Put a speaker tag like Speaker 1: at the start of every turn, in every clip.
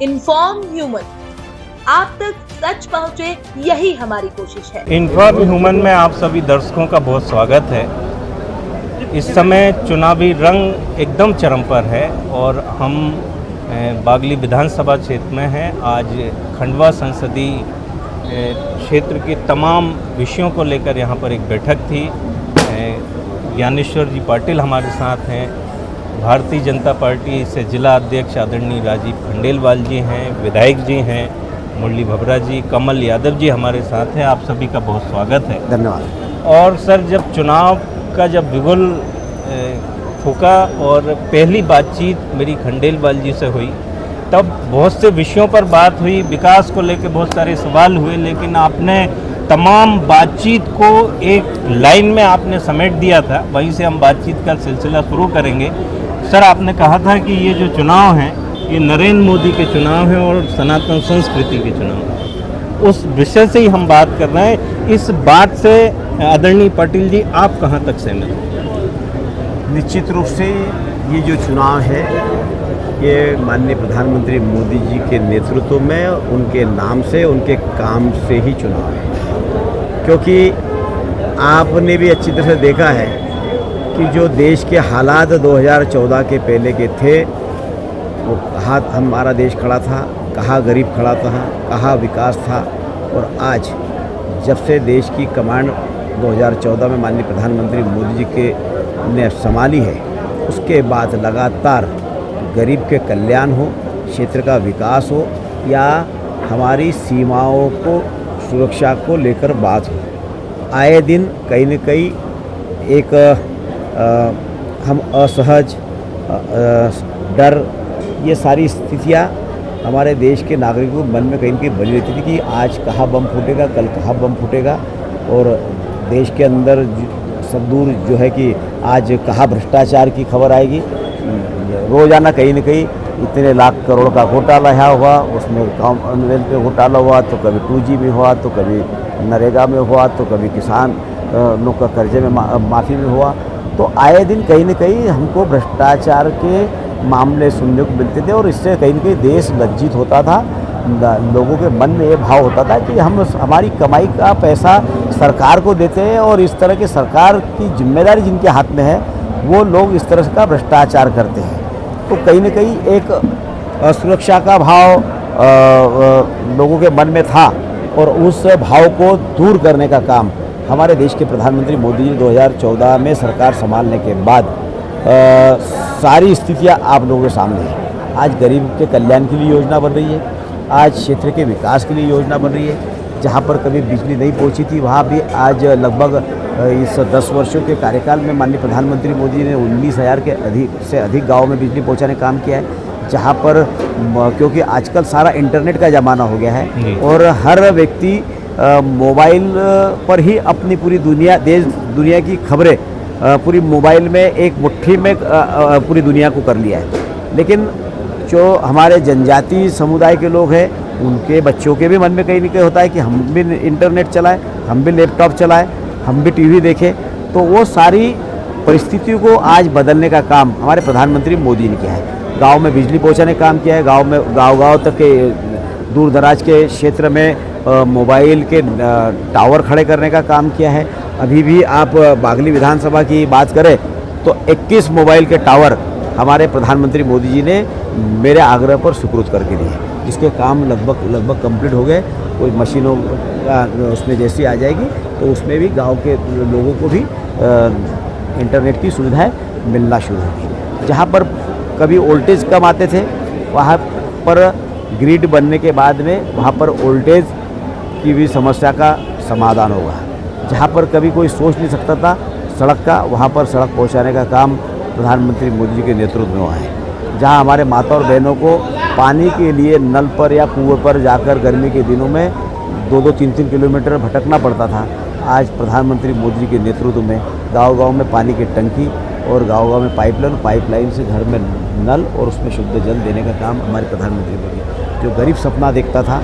Speaker 1: Inform human, आप तक सच पहुंचे, यही हमारी कोशिश है।
Speaker 2: इन्फॉर्म ह्यूमन में आप सभी दर्शकों का बहुत स्वागत है। इस समय चुनावी रंग एकदम चरम पर है और हम बागली विधानसभा क्षेत्र में हैं। आज खंडवा संसदीय क्षेत्र के तमाम विषयों को लेकर यहाँ पर एक बैठक थी। ज्ञानेश्वर जी पाटिल हमारे साथ हैं, भारतीय जनता पार्टी से जिला अध्यक्ष आदरणीय राजीव खंडेलवाल जी हैं, विधायक जी हैं मुरली भबरा जी, कमल यादव जी हमारे साथ हैं। आप सभी का बहुत स्वागत है।
Speaker 3: धन्यवाद।
Speaker 2: और सर, जब चुनाव का जब बिगुल फूका और पहली बातचीत मेरी खंडेलवाल जी से हुई, तब बहुत से विषयों पर बात हुई, विकास को लेकर बहुत सारे सवाल हुए, लेकिन आपने तमाम बातचीत को एक लाइन में आपने समेट दिया था। वहीं से हम बातचीत का सिलसिला शुरू करेंगे। सर, आपने कहा था कि ये जो चुनाव हैं ये नरेंद्र मोदी के चुनाव हैं और सनातन संस्कृति के चुनाव हैं। उस विषय से ही हम बात कर रहे हैं। इस बात से आदरणीय पाटिल जी आप कहाँ तक सहमत हैं?
Speaker 3: निश्चित रूप से ये जो चुनाव है ये माननीय प्रधानमंत्री मोदी जी के नेतृत्व में, उनके नाम से, उनके काम से ही चुनाव है। क्योंकि आपने भी अच्छी तरह से देखा है कि जो देश के हालात 2014 के पहले के थे, वो कहाँ हमारा देश खड़ा था, कहाँ गरीब खड़ा था, कहाँ विकास था, और आज जब से देश की कमांड 2014 में माननीय प्रधानमंत्री मोदी जी के ने संभाली है, उसके बाद लगातार गरीब के कल्याण हो, क्षेत्र का विकास हो या हमारी सीमाओं को सुरक्षा को लेकर बात हो, आए दिन कहीं न कहीं एक हम असहज, डर, ये सारी स्थितियाँ हमारे देश के नागरिकों के मन में कहीं न कहीं बनी रहती थी कि आज कहाँ बम फूटेगा, कल कहाँ बम फूटेगा, और देश के अंदर सब दूर जो है कि आज कहाँ भ्रष्टाचार की खबर आएगी। रोज़ाना कहीं न कहीं इतने लाख करोड़ का घोटाला यहाँ हुआ, उसमें कॉमनवेल्थ पे घोटाला हुआ, तो कभी 2G में हुआ, तो कभी नरेगा में हुआ, तो कभी किसान लोग का कर्जे में माफ़ी में हुआ। तो आए दिन कहीं न कहीं हमको भ्रष्टाचार के मामले सुनने को मिलते थे और इससे कहीं न कहीं देश लज्जित होता था। लोगों के मन में ये भाव होता था कि हम हमारी कमाई का पैसा सरकार को देते हैं और इस तरह की सरकार की जिम्मेदारी जिनके हाथ में है वो लोग इस तरह का भ्रष्टाचार करते हैं। तो कहीं न कहीं एक असुरक्षा का भाव लोगों के मन में था और उस भाव को दूर करने का काम हमारे देश के प्रधानमंत्री मोदी जी 2014 में सरकार संभालने के बाद सारी स्थितियां आप लोगों के सामने हैं। आज गरीब के कल्याण के लिए योजना बन रही है, आज क्षेत्र के विकास के लिए योजना बन रही है। जहां पर कभी बिजली नहीं पहुंची थी वहां भी आज लगभग इस 10 वर्षों के कार्यकाल में माननीय प्रधानमंत्री मोदी ने 19,000 से अधिक गाँव में बिजली पहुँचाने का काम किया है। जहाँ पर क्योंकि आजकल सारा इंटरनेट का ज़माना हो गया है और हर व्यक्ति मोबाइल पर ही अपनी पूरी देश दुनिया की खबरें पूरी मोबाइल में एक मुट्ठी में पूरी दुनिया को कर लिया है। लेकिन जो हमारे जनजातीय समुदाय के लोग हैं उनके बच्चों के भी मन में कहीं न कहीं होता है कि हम भी इंटरनेट चलाएं, हम भी लैपटॉप चलाएं, हम भी टीवी देखें। तो वो सारी परिस्थितियों को आज बदलने का काम हमारे प्रधानमंत्री मोदी ने किया है। गांव में बिजली पहुंचाने का काम किया है, गांव तक के दूर दराज के क्षेत्र में मोबाइल के टावर खड़े करने का काम किया है। अभी भी आप बागली विधानसभा की बात करें तो 21 मोबाइल के टावर हमारे प्रधानमंत्री मोदी जी ने मेरे आग्रह पर सुपुर्द करके दिए। इसके काम लगभग कंप्लीट हो गए। कोई मशीनों का उसमें जैसी आ जाएगी तो उसमें भी गांव के लोगों को भी इंटरनेट की सुविधाएं मिलना शुरू होगी। जहां पर कभी वोल्टेज कम आते थे वहां पर ग्रिड बनने के बाद में वहां पर वोल्टेज की भी समस्या का समाधान होगा। जहां पर कभी कोई सोच नहीं सकता था सड़क का, वहां पर सड़क पहुंचाने का काम प्रधानमंत्री मोदी जी के नेतृत्व में हुआ है। जहां हमारे माता और बहनों को पानी के लिए नल पर या कुएं पर जाकर गर्मी के दिनों में 2-2, 3-3 किलोमीटर भटकना पड़ता था, आज प्रधानमंत्री मोदी जी के नेतृत्व में गांव-गांव में पानी की टंकी और गांव-गांव में पाइपलाइन से घर में नल और उसमें शुद्ध जल देने का काम हमारे प्रधानमंत्री मोदी। जो गरीब सपना देखता था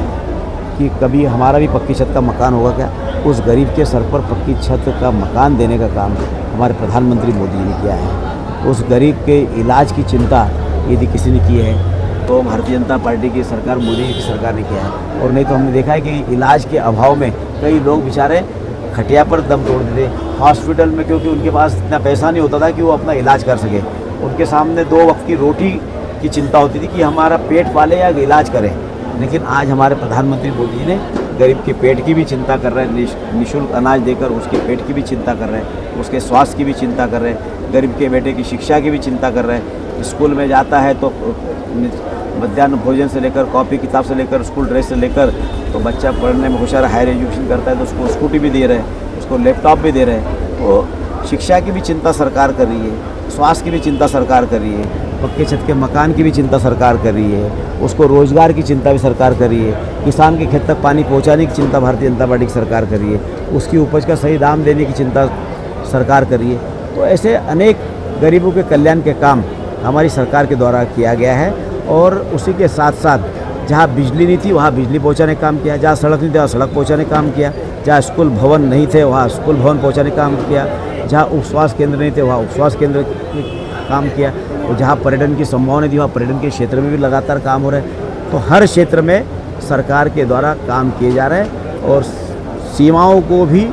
Speaker 3: कि कभी हमारा भी पक्की छत का मकान होगा क्या, उस गरीब के सर पर पक्की छत का मकान देने का काम हमारे प्रधानमंत्री मोदी जी ने किया है। उस गरीब के इलाज की चिंता यदि किसी ने की है तो भारतीय जनता पार्टी की सरकार, मोदी जी की सरकार ने किया है। और नहीं तो हमने देखा है कि इलाज के अभाव में कई लोग बेचारे खटिया पर दम तोड़ देते हॉस्पिटल में, क्योंकि उनके पास इतना पैसा नहीं होता था कि वो अपना इलाज कर सके। उनके सामने 2 वक्त की रोटी की चिंता होती थी कि हमारा पेट पाले या इलाज करें। लेकिन आज हमारे प्रधानमंत्री मोदी जी ने गरीब के पेट की भी चिंता कर रहे हैं, निःशुल्क अनाज देकर उसके पेट की भी चिंता कर रहे हैं, उसके स्वास्थ्य की भी चिंता कर रहे हैं, गरीब के बेटे की शिक्षा की भी चिंता कर रहे हैं। स्कूल में जाता है तो मध्याह्न भोजन से लेकर कॉपी किताब से लेकर स्कूल ड्रेस से लेकर, तो बच्चा पढ़ने में होशियार हायर एजुकेशन करता है तो उसको स्कूटी भी दे रहे हैं, उसको लैपटॉप भी दे रहे हैं। तो शिक्षा की भी चिंता सरकार कर रही है, स्वास्थ्य की भी चिंता सरकार कर रही है, पक्के छत के मकान की भी चिंता सरकार कर रही है, उसको रोजगार की चिंता भी सरकार कर रही है, किसान के खेत तक पानी पहुंचाने की चिंता भारतीय जनता पार्टी की सरकार कर रही है, उसकी उपज का सही दाम देने की चिंता सरकार कर रही है। तो ऐसे अनेक गरीबों के कल्याण के काम हमारी सरकार के द्वारा किया गया है। और उसी के साथ साथ जहाँ बिजली नहीं थी वहाँ बिजली पहुँचाने का काम किया, जहाँ सड़क नहीं थी वहाँ सड़क पहुँचाने का काम किया, जहाँ स्कूल भवन नहीं थे वहाँ स्कूल भवन पहुँचाने का काम किया, जहाँ उपस्वास्थ्य केंद्र नहीं थे वहाँ उपस्वास्थ्य केंद्र काम किया, और जहाँ पर्यटन की संभावना थी वहाँ पर्यटन के क्षेत्र में भी लगातार काम हो रहा है। तो हर क्षेत्र में सरकार के द्वारा काम किए जा रहे हैं और सीमाओं को भी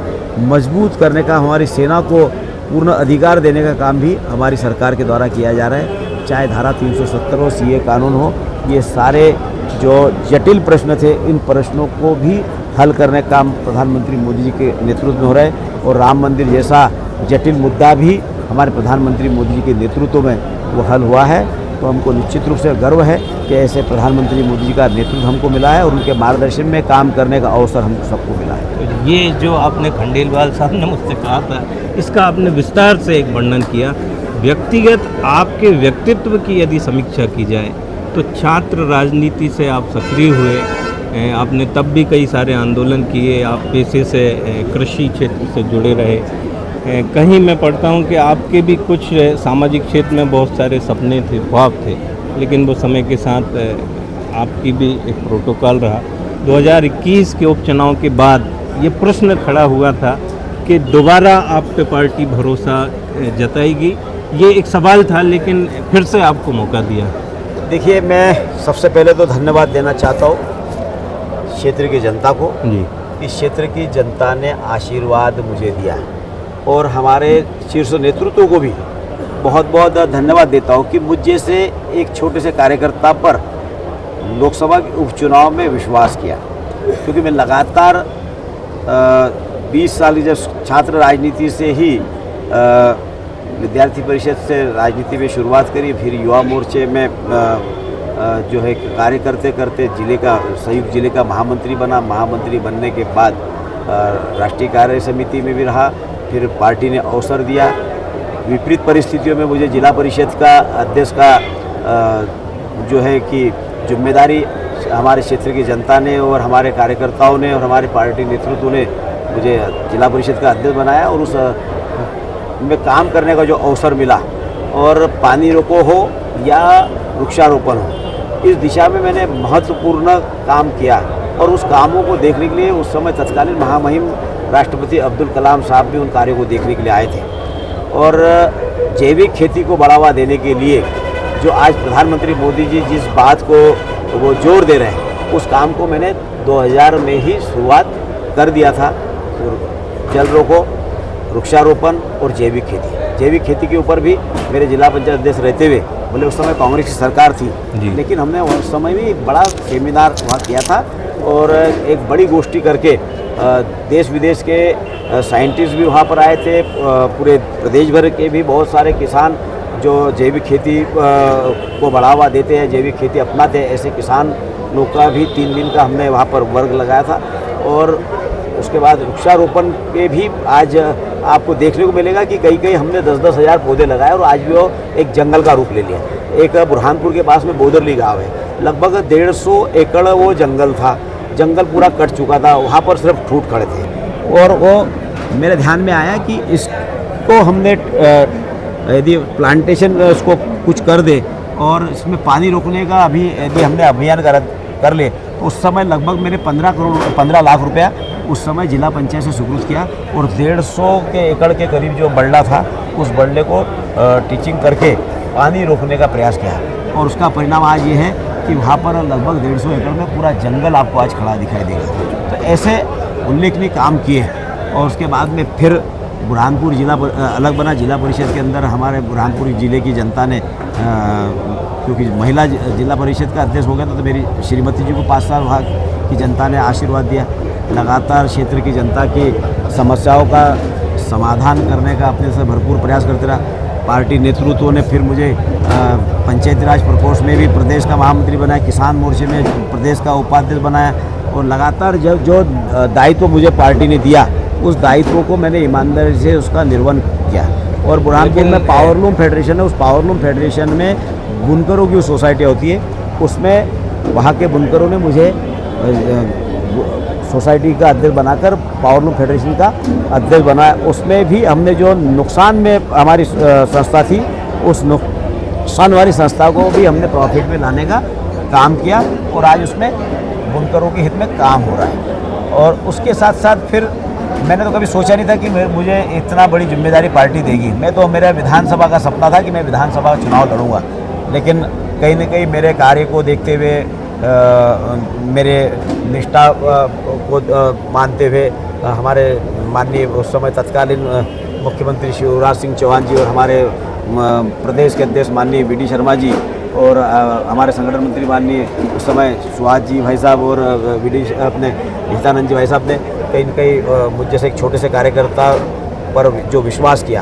Speaker 3: मजबूत करने का, हमारी सेना को पूर्ण अधिकार देने का काम भी हमारी सरकार के द्वारा किया जा रहा है। चाहे धारा 370 हो, सीए कानून हो, ये सारे जो जटिल प्रश्न थे इन प्रश्नों को भी हल करने का काम प्रधानमंत्री मोदी जी के नेतृत्व में हो रहा है। और राम मंदिर जैसा जटिल मुद्दा भी हमारे प्रधानमंत्री मोदी जी के नेतृत्व में वो हल हुआ है। तो हमको निश्चित रूप से गर्व है कि ऐसे प्रधानमंत्री मोदी जी का नेतृत्व हमको मिला है और उनके मार्गदर्शन में काम करने का अवसर हम सबको मिला है।
Speaker 2: तो ये जो आपने खंडेलवाल साहब ने मुझसे कहा था, इसका आपने विस्तार से एक वर्णन किया। व्यक्तिगत आपके व्यक्तित्व की यदि समीक्षा की जाए तो छात्र राजनीति से आप सक्रिय हुए, आपने तब भी कई सारे आंदोलन किए, आप पेशे से कृषि क्षेत्र से जुड़े रहे। कहीं मैं पढ़ता हूँ कि आपके भी कुछ सामाजिक क्षेत्र में बहुत सारे सपने थे, ख्वाब थे, लेकिन वो समय के साथ आपकी भी एक प्रोटोकॉल रहा। 2021 के उपचुनाव के बाद ये प्रश्न खड़ा हुआ था कि दोबारा आप पे पार्टी भरोसा जताएगी, ये एक सवाल था, लेकिन फिर से आपको मौका दिया।
Speaker 3: देखिए, मैं सबसे पहले तो धन्यवाद देना चाहता हूँ क्षेत्र की जनता को।
Speaker 2: जी,
Speaker 3: इस क्षेत्र की जनता ने आशीर्वाद मुझे दिया है और हमारे शीर्ष नेतृत्व को भी बहुत बहुत धन्यवाद देता हूँ कि मुझ जैसे एक छोटे से कार्यकर्ता पर लोकसभा के उपचुनाव में विश्वास किया। क्योंकि मैं लगातार 20 साल की जब छात्र राजनीति से ही विद्यार्थी परिषद से राजनीति में शुरुआत करी, फिर युवा मोर्चे में जो है कार्य करते करते जिले का संयुक्त जिले का महामंत्री बना। महामंत्री बनने के बाद राष्ट्रीय कार्य समिति में भी रहा, फिर पार्टी ने अवसर दिया। विपरीत परिस्थितियों में मुझे जिला परिषद का अध्यक्ष का जो है कि जिम्मेदारी हमारे क्षेत्र की जनता ने और हमारे कार्यकर्ताओं ने और हमारे पार्टी नेतृत्व ने मुझे जिला परिषद का अध्यक्ष बनाया और उस में काम करने का जो अवसर मिला, और पानी रोको हो या वृक्षारोपण हो, इस दिशा में मैंने महत्वपूर्ण काम किया। और उस कामों को देखने के लिए उस समय तत्कालीन महामहिम राष्ट्रपति अब्दुल कलाम साहब भी उन कार्यों को देखने के लिए आए थे। और जैविक खेती को बढ़ावा देने के लिए जो आज प्रधानमंत्री मोदी जी जिस बात को वो जोर दे रहे हैं, उस काम को मैंने 2000 में ही शुरुआत कर दिया था। जल रोको, वृक्षारोपण और जैविक खेती के ऊपर भी मेरे जिला पंचायत अध्यक्ष रहते हुए, बोले उस समय कांग्रेस की सरकार थी, लेकिन हमने उस समय भी एक बड़ा सेमिनार वहाँ किया था और एक बड़ी गोष्ठी करके देश विदेश के साइंटिस्ट भी वहाँ पर आए थे। पूरे प्रदेश भर के भी बहुत सारे किसान जो जैविक खेती को बढ़ावा देते हैं, जैविक खेती अपनाते हैं, ऐसे किसान लोग का भी 3 दिन का हमने वहाँ पर वर्ग लगाया था। और उसके बाद वृक्षारोपण पे भी आज आपको देखने को मिलेगा कि कई हमने 10-10 हज़ार पौधे लगाए और आज भी वो एक जंगल का रूप ले लिया। एक बुरहानपुर के पास में बोदरली गांव है, लगभग 150 एकड़ वो जंगल था, जंगल पूरा कट चुका था, वहाँ पर सिर्फ ठूठ खड़े थे। और वो मेरे ध्यान में आया कि इसको हमने यदि प्लांटेशन उसको कुछ कर दे और इसमें पानी रोकने का अभी यदि हमने अभियान कर ले, तो उस समय लगभग मेरे 15 लाख रुपया उस समय जिला पंचायत से स्वीकृत किया और 150 के एकड़ के करीब जो बल्ला था, उस बल्ले को टीचिंग करके पानी रोकने का प्रयास किया। और उसका परिणाम आज ये है कि वहाँ पर लगभग 150 एकड़ में पूरा जंगल आपको आज खड़ा दिखाई देगा। तो ऐसे उल्लेखनीय काम किए। और उसके बाद में फिर बुरहानपुर जिला अलग बना। जिला परिषद के अंदर हमारे बुरहानपुर ज़िले की जनता ने क्योंकि महिला जिला परिषद का अध्यक्ष हो गया तो मेरी श्रीमती जी को 5 साल वहाँ की जनता ने आशीर्वाद दिया। लगातार क्षेत्र की जनता की समस्याओं का समाधान करने का अपने से भरपूर प्रयास करते रहा। पार्टी नेतृत्व ने फिर मुझे पंचायती राज प्रकोष्ठ में भी प्रदेश का महामंत्री बनाया, किसान मोर्चे में प्रदेश का उपाध्यक्ष बनाया। और लगातार जो दायित्व मुझे पार्टी ने दिया उस दायित्व को मैंने ईमानदारी से उसका निर्वहन किया। और बुरहानपुर में पावरलूम फेडरेशन है, उस पावरलूम फेडरेशन में बुनकरों की सोसाइटी होती है, उसमें वहाँ के बुनकरों ने मुझे सोसाइटी का अध्यक्ष बनाकर पावरलूम फेडरेशन का अध्यक्ष बनाया। उसमें भी हमने जो नुकसान में हमारी संस्था थी उस नुकसान वाली संस्था को भी हमने प्रॉफिट में लाने का काम किया और आज उसमें बुनकरों के हित में काम हो रहा है। और उसके साथ साथ फिर मैंने तो कभी सोचा नहीं था कि मुझे इतना बड़ी जिम्मेदारी पार्टी देगी। मैं तो मेरा विधानसभा का सपना था कि मैं विधानसभा का चुनाव लड़ूंगा, लेकिन कहीं न कहीं मेरे कार्य को देखते हुए मेरे निष्ठा को मानते हुए हमारे माननीय उस समय तत्कालीन मुख्यमंत्री शिवराज सिंह चौहान जी और हमारे प्रदेश के अध्यक्ष माननीय वी डी शर्मा जी और हमारे संगठन मंत्री माननीय उस समय सुहास जी भाई साहब और अपने हितानंद जी भाई साहब ने कहीं न कहीं मुझ जैसे एक छोटे से कार्यकर्ता पर जो विश्वास किया।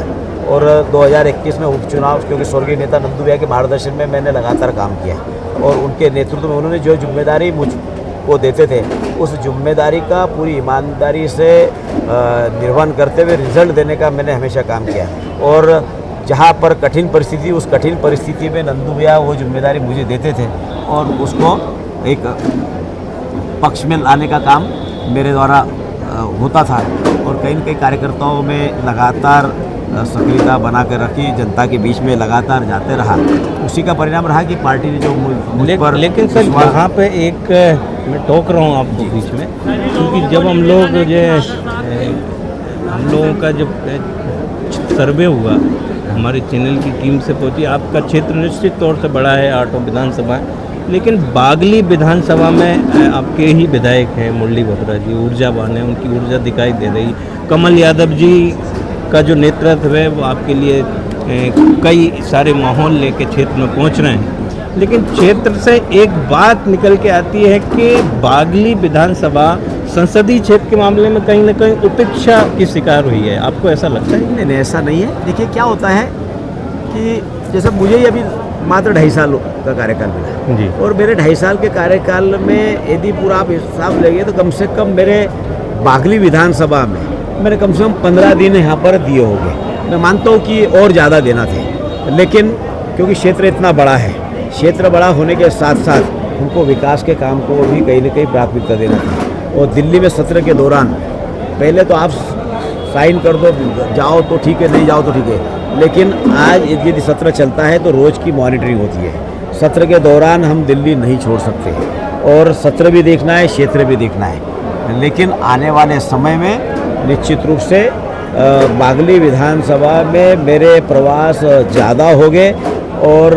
Speaker 3: और 2021 में उपचुनाव क्योंकि स्वर्गीय नेता नंदू भैया के मार्गदर्शन में मैंने लगातार काम किया और उनके नेतृत्व में उन्होंने जो जिम्मेदारी मुझको देते थे उस जिम्मेदारी का पूरी ईमानदारी से निर्वहन करते हुए रिजल्ट देने का मैंने हमेशा काम किया। और जहाँ पर कठिन परिस्थिति उस कठिन परिस्थिति में नंदू भैया वो जिम्मेदारी मुझे देते थे और उसको एक पक्ष में लाने का काम मेरे द्वारा होता था। और कहीं न कहीं कार्यकर्ताओं में लगातार सक्रियता बना कर रखी, जनता के बीच में लगातार जाते रहा। उसी का परिणाम रहा कि पार्टी ने जो मुझ पर
Speaker 2: लेकिन सर यहाँ पे एक मैं टोक रहा हूँ आपको बीच में, क्योंकि जब हम लोगों का जब सर्वे हुआ हमारे चैनल की टीम से पहुँची, आपका क्षेत्र निश्चित तौर से बड़ा है, 8 विधानसभा, लेकिन बागली विधानसभा में आपके ही विधायक हैं मुरली भोत्रा जी, ऊर्जावान है, उनकी ऊर्जा दिखाई दे रही। कमल यादव जी का जो नेतृत्व है वो आपके लिए कई सारे माहौल लेके क्षेत्र में पहुंच रहे हैं, लेकिन क्षेत्र से एक बात निकल के आती है कि बागली विधानसभा संसदीय क्षेत्र के मामले में कहीं ना कहीं उपेक्षा की शिकार हुई है। आपको ऐसा लगता है?
Speaker 3: नहीं, ऐसा नहीं है। देखिए क्या होता है कि जैसे मुझे ही अभी मात्र 2.5 साल का कार्यकाल मिला है
Speaker 2: जी,
Speaker 3: और मेरे 2.5 साल के कार्यकाल में यदि पूरा आप हिसाब लेंगे तो कम से कम मेरे बागली विधानसभा में मैंने कम से कम 15 दिन यहाँ पर दिए होंगे। मैं मानता हूँ कि और ज़्यादा देना थे, लेकिन क्योंकि क्षेत्र इतना बड़ा है, क्षेत्र बड़ा होने के साथ साथ उनको विकास के काम को भी कहीं न कहीं प्राथमिकता देना था। और दिल्ली में सत्र के दौरान पहले तो आप साइन कर दो, जाओ तो ठीक है, नहीं जाओ तो ठीक है, लेकिन आज यदि सत्र चलता है तो रोज़ की मॉनिटरिंग होती है। सत्र के दौरान हम दिल्ली नहीं छोड़ सकते और सत्र भी देखना है, क्षेत्र भी देखना है। लेकिन आने वाले समय में निश्चित रूप से बागली विधानसभा में मेरे प्रवास ज़्यादा हो गए और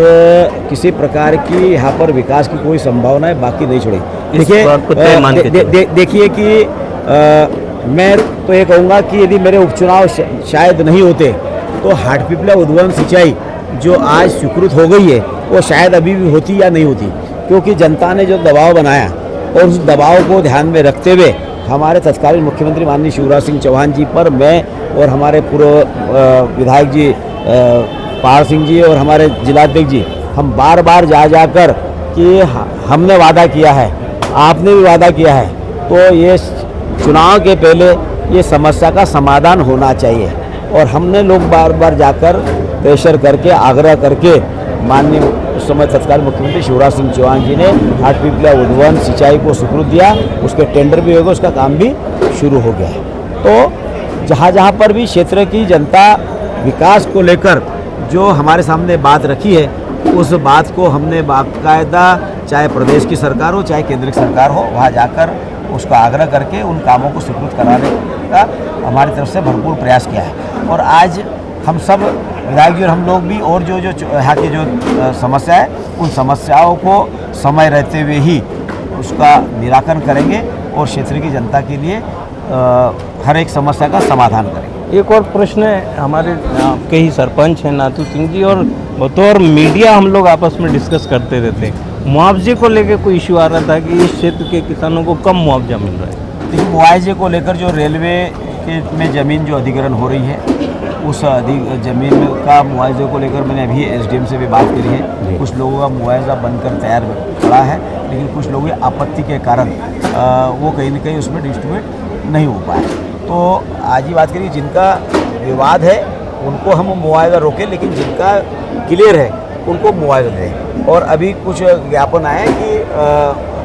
Speaker 3: किसी प्रकार की यहाँ पर विकास की कोई संभावना बाकी नहीं छोड़ी। देखिए कि मैं तो ये कहूँगा कि यदि मेरे उपचुनाव शायद नहीं होते तो हाटपिपला उद्वहन सिंचाई जो आज स्वीकृत हो गई है वो शायद अभी भी होती या नहीं होती, क्योंकि जनता ने जो दबाव बनाया और उस दबाव को ध्यान में रखते हुए हमारे तत्कालीन मुख्यमंत्री माननीय शिवराज सिंह चौहान जी पर मैं और हमारे पूर्व विधायक जी पहाड़ सिंह जी और हमारे जिलाध्यक्ष जी हम बार बार जाकर कि हमने वादा किया है, आपने भी वादा किया है, तो ये चुनाव के पहले ये समस्या का समाधान होना चाहिए। और हमने लोग बार बार जाकर प्रेशर करके आग्रह करके माननीय उस समय तत्कालीन मुख्यमंत्री शिवराज सिंह चौहान जी ने हाटपिपला उद्वहन सिंचाई को स्वीकृत दिया, उसके टेंडर भी हो गए, उसका काम भी शुरू हो गया है। तो जहाँ पर भी क्षेत्र की जनता विकास को लेकर जो हमारे सामने बात रखी है उस बात को हमने बाकायदा चाहे प्रदेश की सरकार हो चाहे केंद्र की सरकार हो वहाँ जाकर उसका आग्रह करके उन कामों को स्वीकृत कराने का हमारी तरफ से भरपूर प्रयास किया है। और आज हम सब विधायक जी और हम लोग भी और जो यहाँ की जो समस्या है उन समस्याओं को समय रहते हुए ही उसका निराकरण करेंगे और क्षेत्र की जनता के लिए हर एक समस्या का समाधान करेंगे।
Speaker 2: एक और प्रश्न है, हमारे आपके ही सरपंच हैं नाथू सिंह जी, और बतौर मीडिया हम लोग आपस में डिस्कस करते रहते हैं, मुआवजे को लेकर कोई इशू आ रहा था कि इस क्षेत्र के किसानों को कम मुआवजा मिल रहा है।
Speaker 3: देखिए, मुआवजे को लेकर जो रेलवे में ज़मीन जो अधिग्रहण हो रही है उस ज़मीन का मुआवजे को लेकर मैंने अभी एसडीएम से भी बात करी है। कुछ लोगों का मुआवजा बनकर तैयार खड़ा है, लेकिन कुछ लोगों की आपत्ति के कारण वो कहीं न कहीं उसमें डिस्ट्रीब्यूट नहीं हो पाए। तो आज ही बात करिए, जिनका विवाद है उनको हम मुआवजा रोकें, लेकिन जिनका क्लियर है उनको मुआवजा दें। और अभी कुछ ज्ञापन आए कि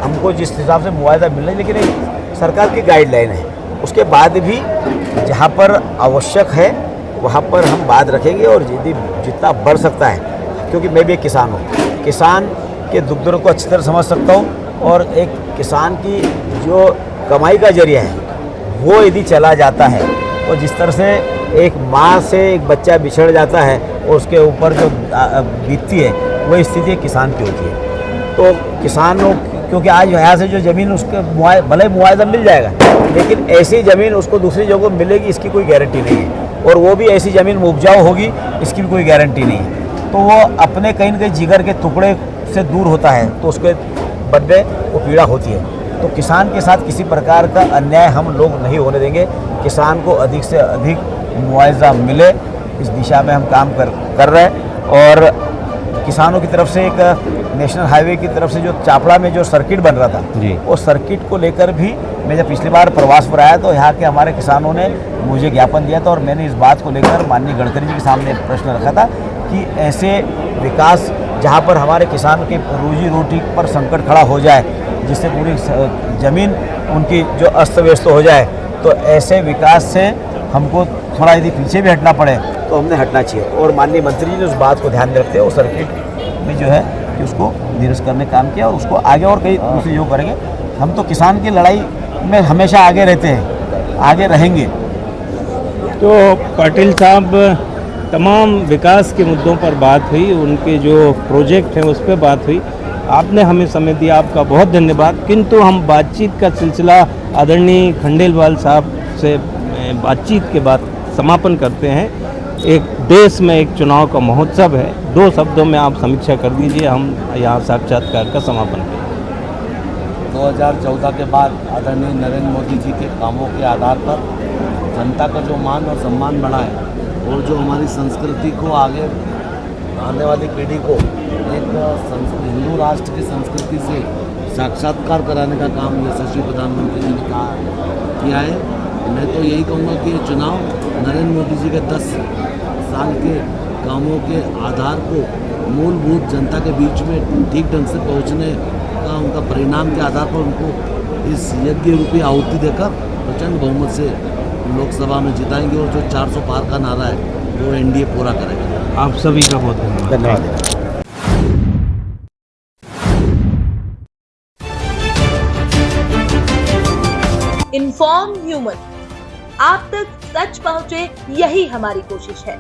Speaker 3: हमको जिस हिसाब से मुआवजा मिल रहा है, लेकिन एक सरकार की गाइडलाइन है, उसके बाद भी जहाँ पर आवश्यक है वहाँ पर हम बात रखेंगे और यदि जितना बढ़ सकता है, क्योंकि मैं भी एक किसान हूँ, किसान के दुख दर्द को अच्छी तरह समझ सकता हूँ। और एक किसान की जो कमाई का जरिया है वो यदि चला जाता है, और जिस तरह से एक माँ से एक बच्चा बिछड़ जाता है और उसके ऊपर जो बीतती है वही स्थिति एक किसान की होती है। तो किसानों, क्योंकि आज यहाँ से जो ज़मीन उसके भले मुआवजा मिल जाएगा, लेकिन ऐसी ज़मीन उसको दूसरी जगह मिलेगी इसकी कोई गारंटी नहीं है, और वो भी ऐसी ज़मीन उपजाऊ होगी इसकी भी कोई गारंटी नहीं है। तो वो अपने कहीं न कहीं जिगर के टुकड़े से दूर होता है, तो उसके बदले वो पीड़ा होती है। तो किसान के साथ किसी प्रकार का अन्याय हम लोग नहीं होने देंगे। किसान को अधिक से अधिक मुआवजा मिले, इस दिशा में हम काम कर रहे हैं। और किसानों की तरफ से एक नेशनल हाईवे की तरफ से जो चापड़ा में जो सर्किट बन रहा था, वो सर्किट को लेकर भी मैं जब पिछली बार प्रवास पर आया तो यहाँ के हमारे किसानों ने मुझे ज्ञापन दिया था, और मैंने इस बात को लेकर माननीय गडकरी जी के सामने प्रश्न रखा था कि ऐसे विकास जहाँ पर हमारे किसान की रोजी रोटी पर संकट खड़ा हो जाए, जिससे पूरी ज़मीन उनकी जो अस्त व्यस्त हो जाए, तो ऐसे विकास से हमको थोड़ा यदि पीछे भी हटना पड़े तो हमने हटना चाहिए। और माननीय मंत्री जी ने उस बात को ध्यान में रखते हुए उस सर्किट में जो है कि उसको निरस्त करने का काम किया, और उसको आगे और कई दूसरी योग करेंगे। हम तो किसान की लड़ाई में हमेशा आगे रहते हैं, आगे रहेंगे।
Speaker 2: तो पाटिल साहब, तमाम विकास के मुद्दों पर बात हुई, उनके जो प्रोजेक्ट हैं उस पर बात हुई, आपने हमें समय दिया, आपका बहुत धन्यवाद। किंतु हम बातचीत का सिलसिला आदरणीय खंडेलवाल साहब से बातचीत के बाद समापन करते हैं। एक देश में एक चुनाव का महोत्सव है, 2 शब्दों में आप समीक्षा कर दीजिए, हम यहाँ साक्षात्कार का समापन करें।
Speaker 4: 2014 के बाद आदरणीय नरेंद्र मोदी जी के कामों के आधार पर जनता का जो मान और सम्मान बढ़ा है, और जो हमारी संस्कृति को आगे आने वाली पीढ़ी को एक हिंदू राष्ट्र की संस्कृति से साक्षात्कार कराने का काम यशस्वी प्रधानमंत्री जी ने किया है। मैं तो यही कहूँगा कि ये चुनाव नरेंद्र मोदी जी के 10 साल के कामों के आधार को मूलभूत जनता के बीच में ठीक ढंग से पहुँचने का उनका परिणाम के आधार पर उनको इस यज्ञ रूपी आहुति देकर प्रचंड बहुमत से लोकसभा में जिताएंगे, और जो 400 पार का नारा है वो एनडीए पूरा करेगा।
Speaker 2: आप सभी का बहुत धन्यवाद।
Speaker 1: इन्फॉर्म ह्यूमन, आप तक सच पहुंचे, यही हमारी कोशिश है।